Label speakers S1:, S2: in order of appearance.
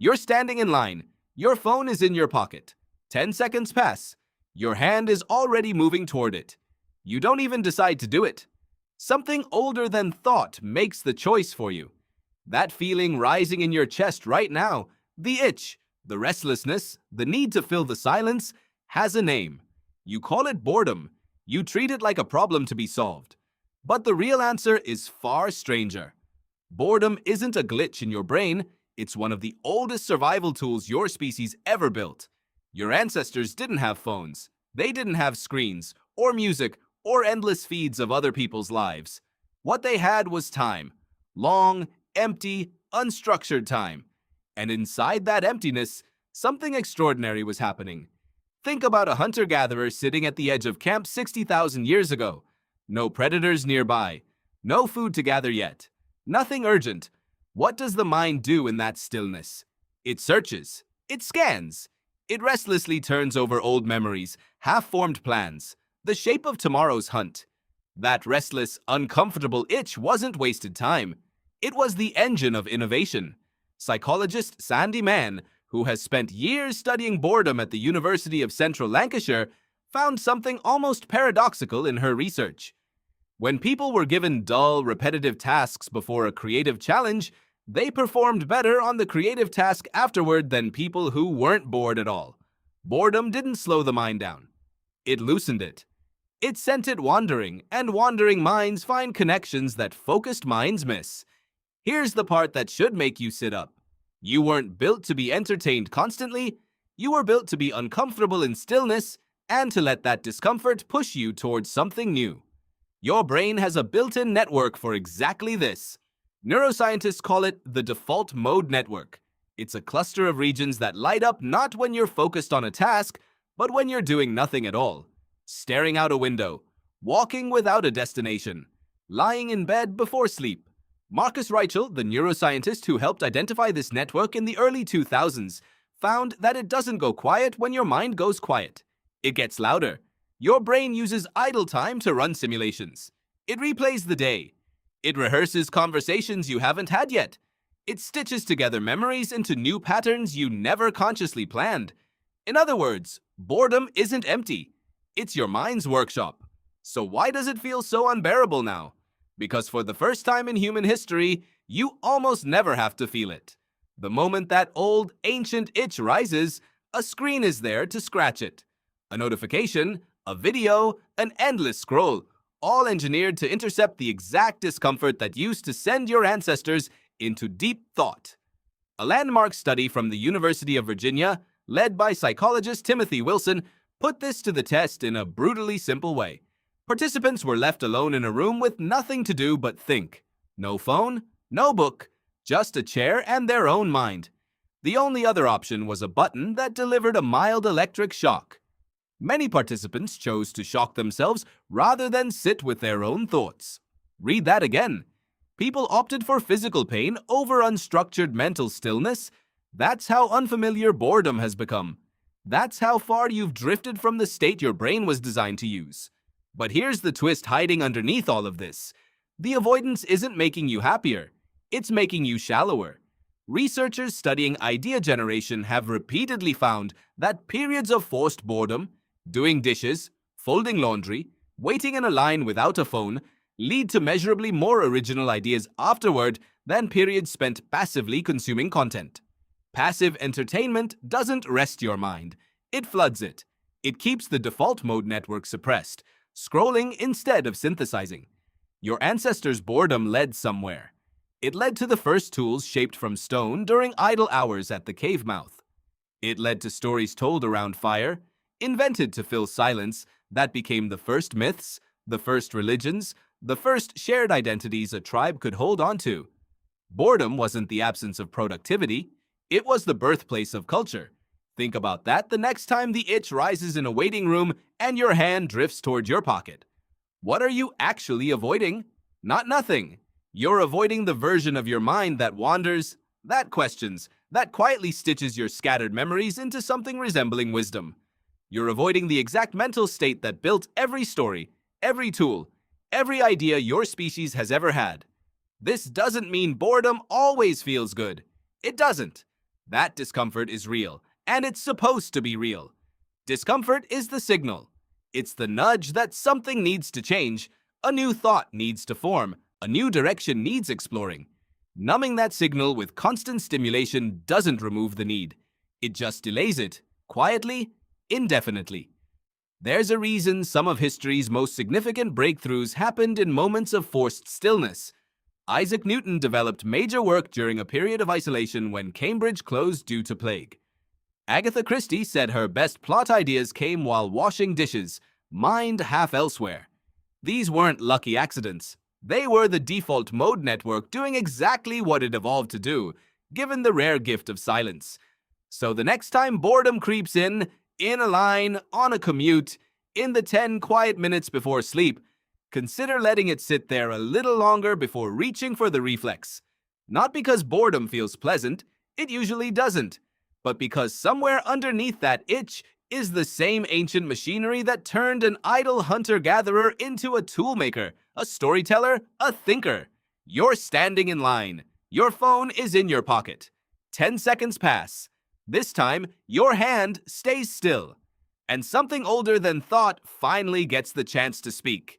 S1: You're standing in line. Your phone is in your pocket. 10 seconds pass. Your hand is already moving toward it. You don't even decide to do it. Something older than thought makes the choice for you. That feeling rising in your chest right now, the itch, the restlessness, the need to fill the silence, has a name. You call it boredom. You treat it like a problem to be solved. But the real answer is far stranger. Boredom isn't a glitch in your brain. It's one of the oldest survival tools your species ever built. Your ancestors didn't have phones. They didn't have screens, or music, or endless feeds of other people's lives. What they had was time. Long, empty, unstructured time. And inside that emptiness, something extraordinary was happening. Think about a hunter-gatherer sitting at the edge of camp 60,000 years ago. No predators nearby. No food to gather yet. Nothing urgent. What does the mind do in that stillness? It searches. It scans. It restlessly turns over old memories, half-formed plans, the shape of tomorrow's hunt. That restless, uncomfortable itch wasn't wasted time. It was the engine of innovation. Psychologist Sandi Mann, who has spent years studying boredom at the University of Central Lancashire, found something almost paradoxical in her research. When people were given dull, repetitive tasks before a creative challenge, they performed better on the creative task afterward than people who weren't bored at all. Boredom didn't slow the mind down. It loosened it. It sent it wandering, and wandering minds find connections that focused minds miss. Here's the part that should make you sit up. You weren't built to be entertained constantly. You were built to be uncomfortable in stillness and to let that discomfort push you towards something new. Your brain has a built-in network for exactly this. Neuroscientists call it the default mode network. It's a cluster of regions that light up not when you're focused on a task, but when you're doing nothing at all. Staring out a window, walking without a destination, lying in bed before sleep. Marcus Raichle, the neuroscientist who helped identify this network in the early 2000s, found that it doesn't go quiet when your mind goes quiet. It gets louder. Your brain uses idle time to run simulations. It replays the day. It rehearses conversations you haven't had yet. It stitches together memories into new patterns you never consciously planned. In other words, boredom isn't empty. It's your mind's workshop. So why does it feel so unbearable now? Because for the first time in human history, you almost never have to feel it. The moment that old, ancient itch rises, a screen is there to scratch it. A notification, a video, an endless scroll, all engineered to intercept the exact discomfort that used to send your ancestors into deep thought. A landmark study from the University of Virginia, led by psychologist Timothy Wilson, put this to the test in a brutally simple way. Participants were left alone in a room with nothing to do but think. No phone, no book, just a chair and their own mind. The only other option was a button that delivered a mild electric shock. Many participants chose to shock themselves rather than sit with their own thoughts. Read that again. People opted for physical pain over unstructured mental stillness. That's how unfamiliar boredom has become. That's how far you've drifted from the state your brain was designed to use. But here's the twist hiding underneath all of this. The avoidance isn't making you happier. It's making you shallower. Researchers studying idea generation have repeatedly found that periods of forced boredom, doing dishes, folding laundry, waiting in a line without a phone, lead to measurably more original ideas afterward than periods spent passively consuming content. Passive entertainment doesn't rest your mind. It floods it. It keeps the default mode network suppressed, scrolling instead of synthesizing. Your ancestors' boredom led somewhere. It led to the first tools shaped from stone during idle hours at the cave mouth. It led to stories told around fire, invented to fill silence, that became the first myths, the first religions, the first shared identities a tribe could hold on to. Boredom wasn't the absence of productivity. It was the birthplace of culture. Think about that the next time the itch rises in a waiting room and your hand drifts toward your pocket. What are you actually avoiding? Not nothing. You're avoiding the version of your mind that wanders, that questions, that quietly stitches your scattered memories into something resembling wisdom. You're avoiding the exact mental state that built every story, every tool, every idea your species has ever had. This doesn't mean boredom always feels good. It doesn't. That discomfort is real, and it's supposed to be real. Discomfort is the signal. It's the nudge that something needs to change, a new thought needs to form, a new direction needs exploring. Numbing that signal with constant stimulation doesn't remove the need. It just delays it, quietly, indefinitely. There's a reason some of history's most significant breakthroughs happened in moments of forced stillness. Isaac Newton developed major work during a period of isolation when Cambridge closed due to plague. Agatha Christie said her best plot ideas came while washing dishes, mind half elsewhere. These weren't lucky accidents. They were the default mode network doing exactly what it evolved to do, given the rare gift of silence. So the next time boredom creeps in a line, on a commute, in the 10 quiet minutes before sleep, consider letting it sit there a little longer before reaching for the reflex. Not because boredom feels pleasant, it usually doesn't, but because somewhere underneath that itch is the same ancient machinery that turned an idle hunter-gatherer into a toolmaker, a storyteller, a thinker. You're standing in line. Your phone is in your pocket. 10 seconds pass. This time, your hand stays still. And something older than thought finally gets the chance to speak.